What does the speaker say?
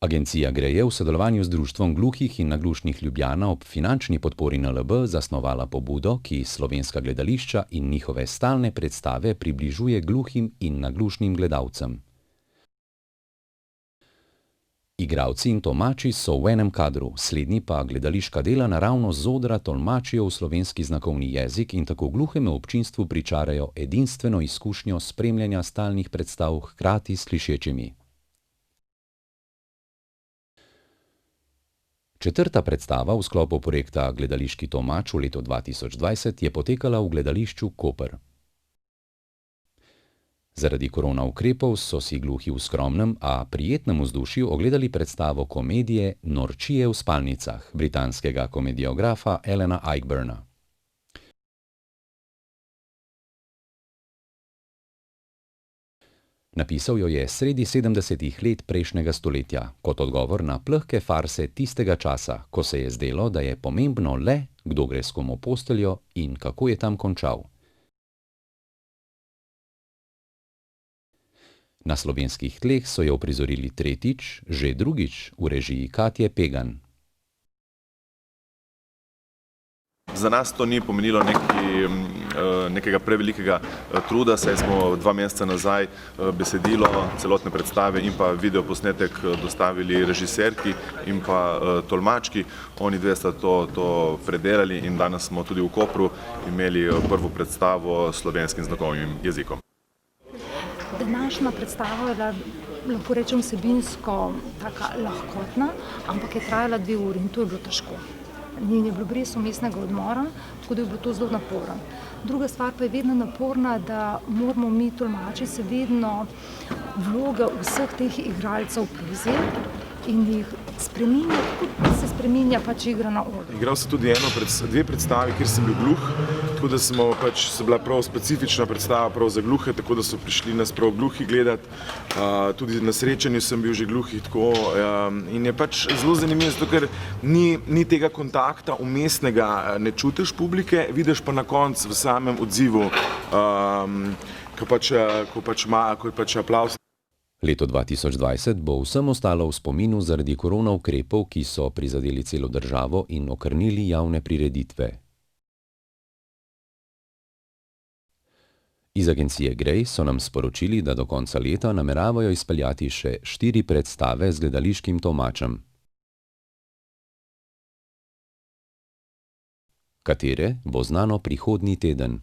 Agencija Grej je v sodelovanju z Društvom gluhih in naglušnih Ljubljana ob finančni podpori NLB zasnovala pobudo, ki slovenska gledališča in njihove stalne predstave približuje gluhim in naglušnim gledalcem. Igralci in tolmači so v enem kadru, slednji pa gledališka dela naravnost z odra tolmačijo v slovenski znakovni jezik in tako gluhemu občinstvu pričarajo edinstveno izkušnjo spremljanja stalnih predstav hkrati s slišečimi. Četrta predstava v sklopu projekta Gledališki tolmač v letu 2020 je potekala v gledališču Koper. Zaradi korona ukrepov so si gluhi v skromnem, a prijetnem vzdušju ogledali predstavo komedije Norčije v spalnicah britanskega komediografa Alana Ayckbourna. Napisal jo je sredi 70. let prejšnjega stoletja, kot odgovor na plehke farse tistega časa, ko se je zdelo, da je pomembno le, kdo gre s kom v posteljo in kako je tam končal. Na slovenskih tleh so jo uprizorili tretjič, že drugič v režiji Katje Pegan. Za nas to ni pomenilo nekega prevelikega truda, saj smo 2 meseca nazaj besedilo celotne predstave in pa videoposnetek dostavili režiserki in pa tolmački. Oni dve sta to predelali in danes smo tudi v Kopru imeli prvo predstavo s slovenskim znakovnim jezikom. Današnja predstava je bila, lahko rečem, vsebinsko taka lahkotna, ampak je trajala 2 uri in to je bilo težko. Ni bilo brez vmesnega odmora, tako da je bilo to zelo naporno. Druga stvar pa je vedno naporna, da moramo mi tolmači se vedno vloge vseh teh igralcev prevzeti in jih spreminjati, kot se spreminja pač igra na odru. Igral sem tudi 2 predstavi, kjer sem bil gluh, tako da so bila prav specifična predstava prav za gluhe, tako da so prišli nas prav gluhi gledati. Tudi na srečanju sem bil že gluhi, tako in je pač zelo zanimivo, zato ker ni tega kontakta umestnega, ne čutiš publike, vidiš pa na koncu v samem odzivu, ko pač aplavz. Leto 2020 bo vsem ostalo v spominu zaradi korona ukrepov, ki so prizadeli celo državo in okrnili javne prireditve. Iz agencije Grej so nam sporočili, da do konca leta nameravajo izpeljati še 4 predstave z gledališkim tolmačem. Katere bo znano prihodnji teden.